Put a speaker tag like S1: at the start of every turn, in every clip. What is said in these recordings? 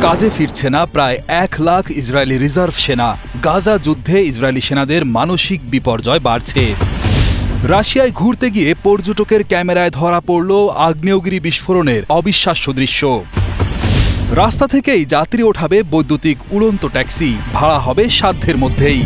S1: কাজে ফিরছে না প্রায় ১ লাখ ইসরায়েলি রিজার্ভ সেনা। গাজা যুদ্ধে ইসরায়েলি সেনাদের মানসিক বিপর্যয় বাড়ছে। রাশিয়ায় ঘুরতে গিয়ে পর্যটকের ক্যামেরায় ধরা পড়ল আগ্নেয়গিরি বিস্ফোরণের অবিশ্বাস্য দৃশ্য। রাস্তা থেকেই যাত্রী ওঠাবে বৈদ্যুতিক উড়ন্ত ট্যাক্সি, ভাড়া হবে সাধ্যের মধ্যেই।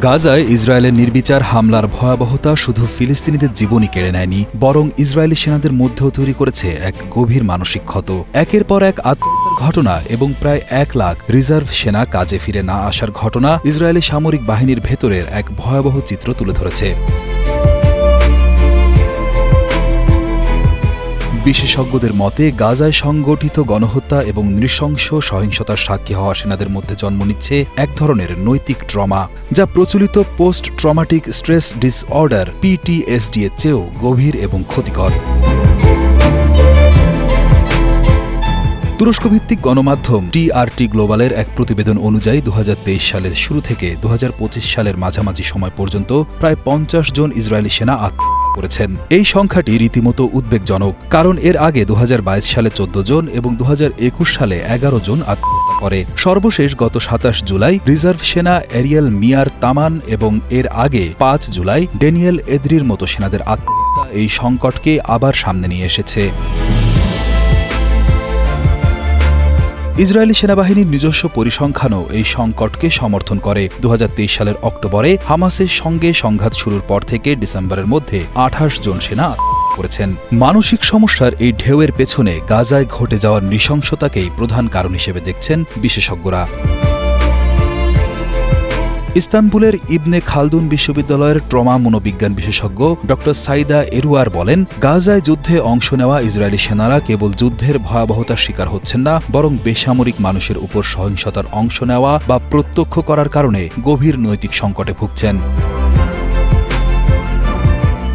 S1: গাজায় ইসরায়েলের নির্বিচার হামলার ভয়াবহতা শুধু ফিলিস্তিনিদের জীবনই কেড়ে নেয়নি, বরং ইসরায়েলি সেনাদের মধ্যেও তৈরি করেছে এক গভীর মানসিক ক্ষত। একের পর এক আত্মহত্যার ঘটনা এবং প্রায় ১ লাখ রিজার্ভ সেনা কাজে ফিরে না আসার ঘটনা ইসরায়েলি সামরিক বাহিনীর ভেতরের এক ভয়াবহ চিত্র তুলে ধরেছে। বিশেষজ্ঞদের মতে গাজায় সংগঠিত গণহত্যা এবং নৃশংস সহিংসতার সাক্ষী হওয়া সেনাদের মধ্যে জন্ম নিচ্ছে এক ধরনের নৈতিক ট্রমা, যা প্রচলিত post traumatic stress disorder PTSD এর চেয়েও গভীর এবং ক্ষতিকর। তুরস্ক ভিত্তিক গণমাধ্যম TRT গ্লোবালের এক প্রতিবেদন অনুযায়ী ২০২৩ সালের শুরু থেকে ২০২৫ সালের মাঝামাঝি সময় পর্যন্ত প্রায় ৫০ জন ইসরায়েলি সেনা আত্মহত্যা করেছেন। এই সংখ্যাটি রীতিমতো উদ্বেগজনক, কারণ এর আগে ২০২২ সালে ১৪ জন এবং ২০২১ সালে ১১ জন আত্মহত্যা করে। সর্বশেষ গত ২৭ জুলাই রিজার্ভ সেনা এরিয়েল মিয়ার তামান এবং এর আগে ৫ জুলাই ড্যানিয়েল এদ্রির মতো সেনাদের আত্মহত্যা এই সংকটকে আবার সামনে নিয়ে এসেছে। ইসরায়েলি সেনাবাহিনীর নিজস্ব পরিসংখ্যানও এই সংকটকে সমর্থন করে। ২০২৩ সালের অক্টোবরে হামাসের সঙ্গে সংঘাত শুরুর পর থেকে ডিসেম্বরের মধ্যে ২৮ জন সেনা আত্মহত্যা করেছেন। মানসিক সমস্যার এই ঢেউয়ের পেছনে গাজায় ঘটে যাওয়ার নৃশংসতাকেই প্রধান কারণ হিসেবে দেখছেন বিশেষজ্ঞরা। ইস্তানবুলের ইবনে খালদুন বিশ্ববিদ্যালয়ের ট্রমা মনোবিজ্ঞান বিশেষজ্ঞ ড সাইদা এরুয়ার বলেন, গাজায় যুদ্ধে অংশ নেওয়া ইসরায়েলি সেনারা কেবল যুদ্ধের ভয়াবহতার শিকার হচ্ছেন না, বরং বেসামরিক মানুষের উপর সহিংসতার অংশ নেওয়া বা প্রত্যক্ষ করার কারণে গভীর নৈতিক সংকটে ভুগছেন।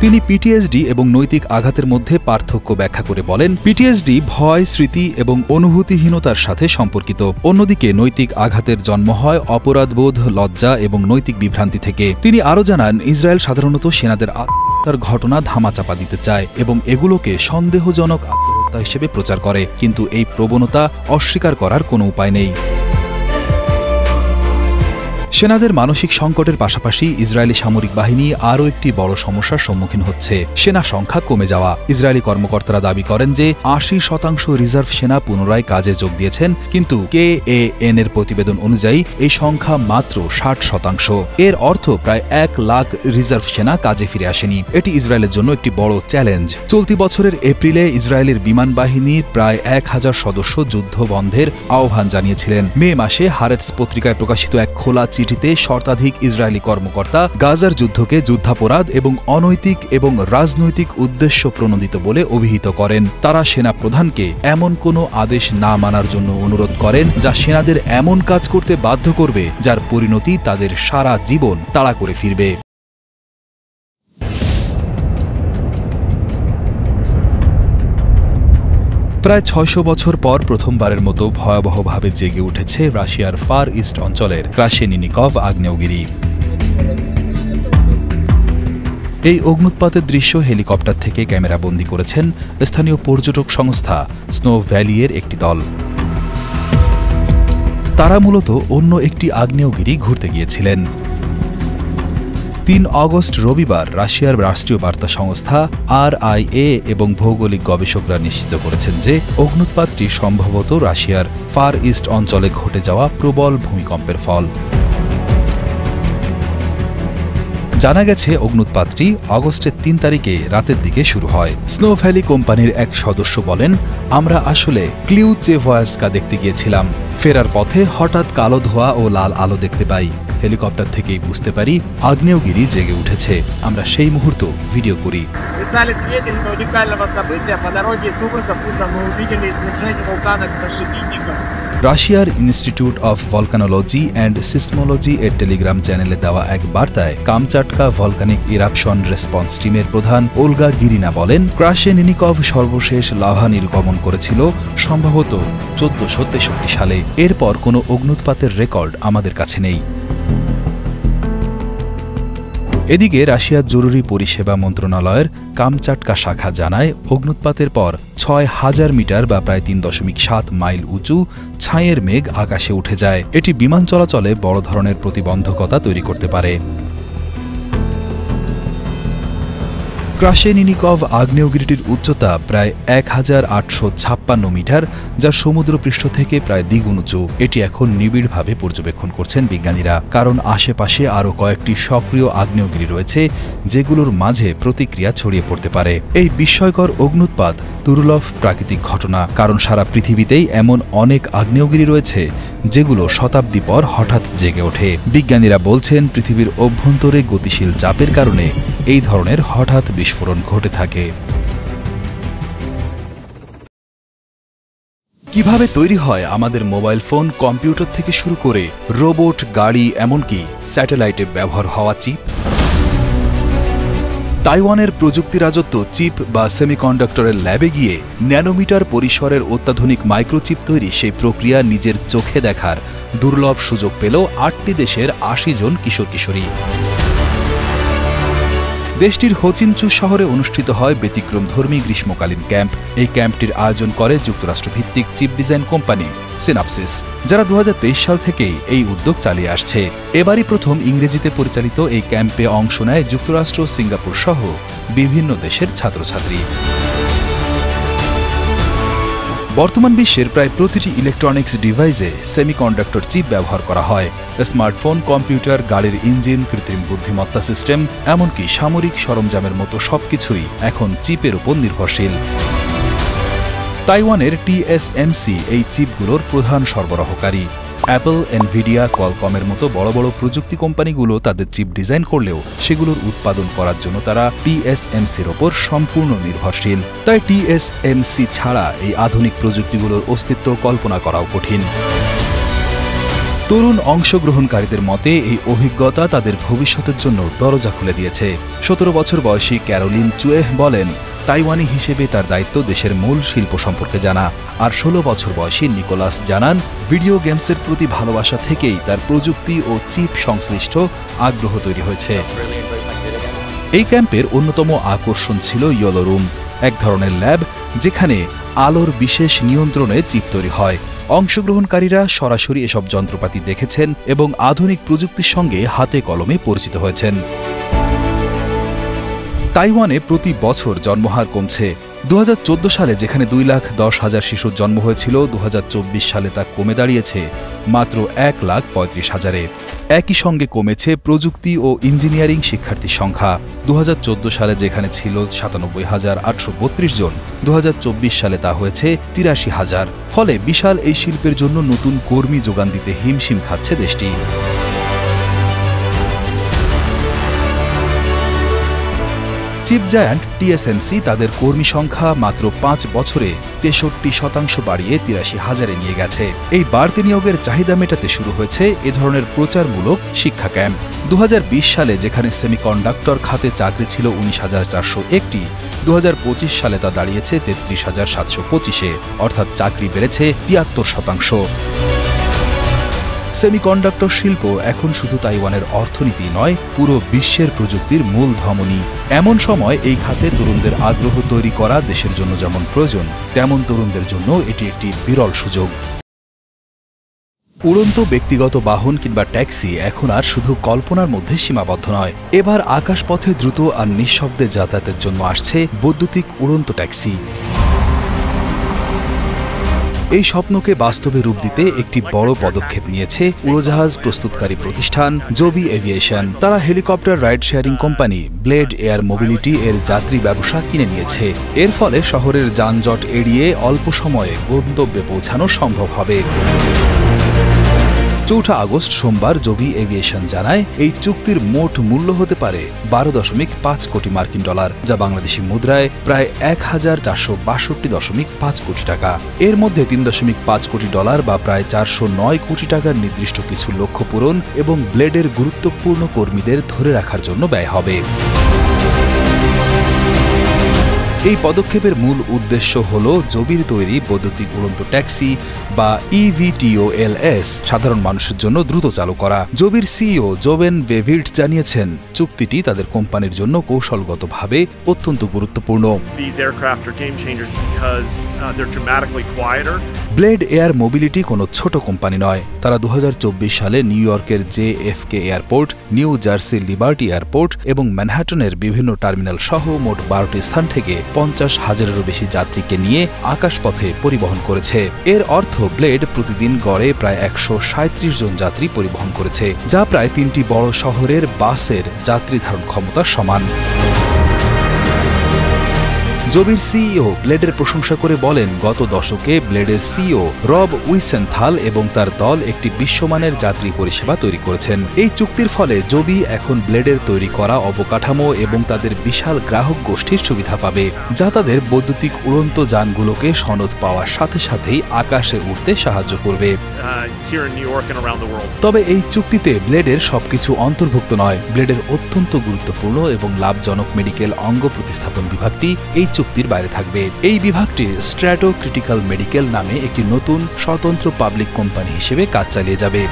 S1: তিনি PTSD এবং নৈতিক আঘাতের মধ্যে পার্থক্য ব্যাখ্যা করে বলেন, PTSD ভয়, স্মৃতি এবং অনুভূতিহীনতার সাথে সম্পর্কিত। অন্যদিকে নৈতিক আঘাতের জন্ম হয় অপরাধবোধ, লজ্জা এবং নৈতিক বিভ্রান্তি থেকে। তিনি আরও জানান, ইসরায়েল সাধারণত সেনাদের আত্মহত্যার ঘটনা ধামাচাপা দিতে চায় এবং এগুলোকে সন্দেহজনক আত্মহত্যা হিসেবে প্রচার করে, কিন্তু এই প্রবণতা অস্বীকার করার কোনো উপায় নেই। সেনাদের মানসিক সংকটের পাশাপাশি ইসরায়েলি সামরিক বাহিনী আরও একটি বড় সমস্যার সম্মুখীন হচ্ছে, সেনা সংখ্যা কমে যাওয়া। ইসরায়েলি কর্মকর্তারা দাবি করেন যে ৮০% রিজার্ভ সেনা পুনরায় কাজে যোগ দিয়েছেন, কিন্তু KAN এর প্রতিবেদন অনুযায়ী এই সংখ্যা মাত্র ৬০%। এর অর্থ প্রায় ১ লাখ রিজার্ভ সেনা কাজে ফিরে আসেনি। এটি ইসরায়েলের জন্য একটি বড় চ্যালেঞ্জ। চলতি বছরের এপ্রিলে ইসরায়েলের বিমান বাহিনীর প্রায় ১,০০০ সদস্য যুদ্ধ বন্ধের আহ্বান জানিয়েছিলেন। মে মাসে হারেতস পত্রিকায় প্রকাশিত এক খোলা চিঠিতে শতাধিক ইসরায়েলি কর্মকর্তা গাজার যুদ্ধকে যুদ্ধাপরাধ এবং অনৈতিক এবং রাজনৈতিক উদ্দেশ্য প্রণোদিত বলে অভিহিত করেন। তারা সেনা প্রধানকে এমন কোনো আদেশ না মানার জন্য অনুরোধ করেন যা সেনাদের এমন কাজ করতে বাধ্য করবে যার পরিণতি তাদের সারা জীবন তাড়া করে ফিরবে। প্রায় ৬০০ বছর পর প্রথমবারের মতো ভয়াবহভাবে জেগে উঠেছে রাশিয়ার ফার ইস্ট অঞ্চলের ক্রাশেনিনিকভ আগ্নেয়গিরি। এই অগ্নুৎপাতের দৃশ্য হেলিকপ্টার থেকে ক্যামেরাবন্দি করেছেন স্থানীয় পর্যটক সংস্থা স্নো ভ্যালিয়ের একটি দল। তারা মূলত অন্য একটি আগ্নেয়গিরি ঘুরতে গিয়েছিলেন। ৩ আগস্ট রবিবার রাশিয়ার রাষ্ট্রীয় বার্তা সংস্থা RIA এবং ভৌগোলিক গবেষকরা নিশ্চিত করেছেন যে অগ্নুৎপাতটি সম্ভবত রাশিয়ার ফার ইস্ট অঞ্চলে ঘটে যাওয়া প্রবল ভূমিকম্পের ফল। জানা গেছে অগ্নুৎপাতটি আগস্টের ৩ তারিখে রাতের দিকে শুরু হয়। স্নো ভ্যালি কোম্পানির এক সদস্য বলেন, আমরা আসলে ক্লিউচেভয়েস্কা দেখতে গিয়েছিলাম। ফেরার পথে হঠাৎ কালো ধোঁয়া ও লাল আলো দেখতে পাই। হেলিকপ্টার থেকেই বুঝতে পারি আগ্নেয়গিরি জেগে উঠেছে। আমরা সেই মুহূর্ত ভিডিও করি। রাশিয়ার institute of volcanology and seismology এর টেলিগ্রাম চ্যানেলে দেওয়া এক বার্তায় কামচাটকা ভলকানিক ইরাপশন রেসপন্স টিমের প্রধান ওলগা গিরিনা বলেন, ক্রাশেনিনিকভ সর্বশেষ লাভা নির্গমন করেছিল সম্ভবত ১৪৬৩ সালে। এরপর কোনো অগ্নুৎপাতের রেকর্ড আমাদের কাছে নেই। এদিকে রাশিয়ার জরুরি পরিষেবা মন্ত্রণালয়ের কামচাটকা শাখা জানায়, অগ্ন্যুৎপাতের পর ৬,০০০ মিটার বা প্রায় ৩.৭ মাইল উঁচু ছাইয়ের মেঘ আকাশে উঠে যায়। এটি বিমান চলাচলে বড় ধরনের প্রতিবন্ধকতা তৈরি করতে পারে। ক্রাশেনিনিকভ আগ্নেয়গিরিটির উচ্চতা প্রায় ১,৮৫৬ মিটার, যা সমুদ্রপৃষ্ঠ থেকে প্রায় দ্বিগুণ উঁচু। এটি এখন নিবিড়ভাবে পর্যবেক্ষণ করছেন বিজ্ঞানীরা, কারণ আশেপাশে আরও কয়েকটি সক্রিয় আগ্নেয়গিরি রয়েছে যেগুলোর মাঝে প্রতিক্রিয়া ছড়িয়ে পড়তে পারে। এই বিস্ময়কর অগ্ন্যুৎপাত দুর্লভ প্রাকৃতিক ঘটনা, কারণ সারা পৃথিবীতেই এমন অনেক আগ্নেয়গিরি রয়েছে যেগুলো শতাব্দী পর হঠাৎ জেগে ওঠে। বিজ্ঞানীরা বলছেন, পৃথিবীর অভ্যন্তরে গতিশীল চাপের কারণে এই ধরনের হঠাৎ বিস্ফোরণ ঘটে থাকে। কিভাবে তৈরি হয় আমাদের মোবাইল ফোন, কম্পিউটার থেকে শুরু করে রোবট, গাড়ি, এমনকি স্যাটেলাইটে ব্যবহার হওয়া চিপ? তাইওয়ানের প্রযুক্তি রাজত্ব চিপ বা সেমিকন্ডাক্টরের ল্যাবে গিয়ে ন্যানোমিটার পরিসরের অত্যাধুনিক মাইক্রোচিপ তৈরি সেই প্রক্রিয়া নিজের চোখে দেখার দুর্লভ সুযোগ পেল ৮টি দেশের ৮০ জন কিশোর কিশোরী। দেশটির হোচিনচু শহরে অনুষ্ঠিত হয় ব্যতিক্রমধর্মী গ্রীষ্মকালীন ক্যাম্প। এই ক্যাম্পটির আয়োজন করে যুক্তরাষ্ট্রভিত্তিক চিপ ডিজাইন কোম্পানি সিনাপসিস, যারা ২০২৩ সাল থেকেই এই উদ্যোগ চালিয়ে আসছে। এবারই প্রথম ইংরেজিতে পরিচালিত এই ক্যাম্পে অংশ নেয় যুক্তরাষ্ট্র, সিঙ্গাপুর সহ বিভিন্ন দেশের ছাত্রছাত্রী। বর্তমান বিশ্বের প্রায় প্রতিটি ইলেকট্রনিক্স ডিভাইসে সেমিকন্ডাক্টর চিপ ব্যবহার করা হয়। স্মার্টফোন, কম্পিউটার, গাড়ির ইঞ্জিন, কৃত্রিম বুদ্ধিমত্তা সিস্টেম, এমনকি সামরিক সরঞ্জামের মতো সবকিছুই এখন চিপের উপর নির্ভরশীল। তাইওয়ানের TSMC এই চিপগুলোর প্রধান সরবরাহকারী। অ্যাপল, এনভিডিয়া, কোয়ালকমের মতো বড় বড় প্রযুক্তি কোম্পানিগুলো তাদের চিপ ডিজাইন করলেও সেগুলোর উৎপাদন করার জন্য তারা TSMCর ওপর সম্পূর্ণ নির্ভরশীল। তাই TSMC ছাড়া এই আধুনিক প্রযুক্তিগুলোর অস্তিত্ব কল্পনা করাও কঠিন। তরুণ অংশগ্রহণকারীদের মতে এই অভিজ্ঞতা তাদের ভবিষ্যতের জন্য দরজা খুলে দিয়েছে। ১৭ বছর বয়সী ক্যারোলিন চুয়েহ বলেন, তাইওয়ানি হিসেবে তার দায়িত্ব দেশের মূল শিল্প সম্পর্কে জানা। আর ১৬ বছর বয়সী নিকোলাস জানান, ভিডিও গেমসের প্রতি ভালোবাসা থেকেই তার প্রযুক্তি ও চিপ সংশ্লিষ্ট আগ্রহ তৈরি হয়েছে। এই ক্যাম্পের অন্যতম আকর্ষণ ছিল ইয়েলো রুম, এক ধরনের ল্যাব যেখানে আলোর বিশেষ নিয়ন্ত্রণে চিপ তৈরি হয়। অংশগ্রহণকারীরা সরাসরি এসব যন্ত্রপাতি দেখেছেন এবং আধুনিক প্রযুক্তির সঙ্গে হাতে কলমে পরিচিত হয়েছেন। তাইওয়ানে প্রতি বছর জন্মহার কমছে। ২০১৪ সালে যেখানে ২,১০,০০০ শিশুর জন্ম হয়েছিল, ২০২৪ সালে তা কমে দাঁড়িয়েছে মাত্র ১,৩৫,০০০-এ। একই সঙ্গে কমেছে প্রযুক্তি ও ইঞ্জিনিয়ারিং শিক্ষার্থীর সংখ্যা। ২০১৪ সালে যেখানে ছিল ৯৭,৮৩২ জন, ২০২৪ সালে তা হয়েছে ৮৩,০০০। ফলে বিশাল এই শিল্পের জন্য নতুন কর্মী যোগান দিতে হিমশিম খাচ্ছে দেশটি। চিপ জায়ান্ট TSMC তাদের কর্মী সংখ্যা মাত্র ৫ বছরে ৬৩% বাড়িয়ে ৮৩,০০০-এ নিয়ে গেছে। এই বাড়তি নিয়োগের চাহিদা মেটাতে শুরু হয়েছে এ ধরনের প্রচারমূলক শিক্ষা ক্যাম্প। ২০২০ সালে যেখানে সেমিকন্ডাক্টর খাতে চাকরি ছিল ১৯,৪০১টি, ২০২৫ সালে তা দাঁড়িয়েছে ৩৩,৭২৫-এ, অর্থাৎ চাকরি বেড়েছে ৭৩%। সেমিকন্ডাক্টর শিল্প এখন শুধু তাইওয়ানের অর্থনীতি নয়, পুরো বিশ্বের প্রযুক্তির মূল ধমনী। এমন সময় এই খাতে তরুণদের আগ্রহ তৈরি করা দেশের জন্য যেমন প্রয়োজন, তেমন তরুণদের জন্য এটি একটি বিরল সুযোগ। উড়ন্ত ব্যক্তিগত বাহন কিংবা ট্যাক্সি এখন আর শুধু কল্পনার মধ্যে সীমাবদ্ধ নয়। এবার আকাশপথে দ্রুত আর নিঃশব্দে যাতায়াতের জন্য আসছে বৈদ্যুতিক উড়ন্ত ট্যাক্সি। এই স্বপ্নকে বাস্তবে রূপ দিতে একটি বড় পদক্ষেপ নিয়েছে উড়োজাহাজ প্রস্তুতকারী প্রতিষ্ঠান জবি এভিয়েশন। তারা helicopter ride sharing company blade air mobility এর যাত্রী ব্যবসা কিনে নিয়েছে। এর ফলে শহরের যানজট এড়িয়ে অল্প সময়ে গন্তব্যে পৌঁছানো সম্ভব হবে। ৪ আগস্ট সোমবার জবি এভিয়েশন জানায়, এই চুক্তির মোট মূল্য হতে পারে ১২.৫ কোটি মার্কিন ডলার, যা বাংলাদেশি মুদ্রায় প্রায় ১,৪৬২.৫ কোটি টাকা। এর মধ্যে ৩.৫ কোটি ডলার বা প্রায় ৪০৯ কোটি টাকার নির্দিষ্ট কিছু লক্ষ্য পূরণ এবং ব্লেডের গুরুত্বপূর্ণ কর্মীদের ধরে রাখার জন্য ব্যয় হবে। এই পদক্ষেপের মূল উদ্দেশ্য হল জবির তৈরি বৈদ্যুতিক উড়ন্ত ট্যাক্সি বা EVTOLS সাধারণ মানুষের জন্য দ্রুত চালু করা। জবির সিইও জোবেন বেভিল্ট জানিয়েছেন, চুক্তিটি তাদের কোম্পানির জন্য কৌশলগতভাবে অত্যন্ত গুরুত্বপূর্ণ। ব্লেড এয়ার মোবিলিটি কোনো ছোট কোম্পানি নয়। তারা 2024 সালে নিউ ইয়র্কের JFK এয়ারপোর্ট, নিউ জার্সির লিবার্টি এয়ারপোর্ট এবং ম্যানহাটনের বিভিন্ন টার্মিনাল সহ মোট 12টি স্থান থেকে 50,000-এরও বেশি যাত্রীকে নিয়ে আকাশপথে পরিবহন করেছে। এর অর্থ ব্লেড প্রতিদিন গড়ে প্রায় 137 জন যাত্রী পরিবহন করেছে, যা প্রায় 3টি বড় শহরের বাসের যাত্রী ধারণ ক্ষমতার সমান। জবির সিইও ব্লেডের প্রশংসা করে বলেন, গত দশকে ব্লেডের সিইও রব উইসেনথাল এবং তার দল একটি বিশ্বমানের যাত্রী পরিষেবা তৈরি করেছেন। এই চুক্তির ফলে জবি এখন ব্লেডের তৈরি করা অবকাঠামো এবং তাদের বিশাল গ্রাহক গোষ্ঠীর সুবিধা পাবে, যা তাদের বৈদ্যুতিক উড়ন্ত যানগুলোকে সনদ পাওয়ার সাথে সাথেই আকাশে উঠতে সাহায্য করবে। তবে এই চুক্তিতে ব্লেডের সবকিছু অন্তর্ভুক্ত নয়। ব্লেডের অত্যন্ত গুরুত্বপূর্ণ এবং লাভজনক মেডিকেল অঙ্গ প্রতিস্থাপন বিভাগটি এই চুক্তির বাইরে থাকবে। এই বিভাগটি স্ট্র্যাটো ক্রিটিক্যাল মেডিকেল নামে একটি নতুন স্বতন্ত্র পাবলিক কোম্পানি হিসেবে কাজ চালিয়ে যাবে।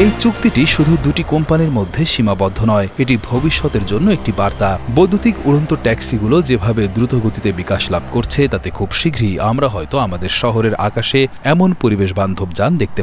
S1: এই চুক্তিটি শুধু দুটি কোম্পানির মধ্যে সীমাবদ্ধ নয়, এটি ভবিষ্যতের জন্য একটি বার্তা। বৈদ্যুতিক উড়ন্ত ট্যাক্সিগুলো যেভাবে দ্রুতগতিতে বিকাশ লাভ করছে, তাতে খুব শীঘ্রই আমরা হয়তো আমাদের শহরের আকাশে এমন পরিবেশ বান্ধব যান দেখতে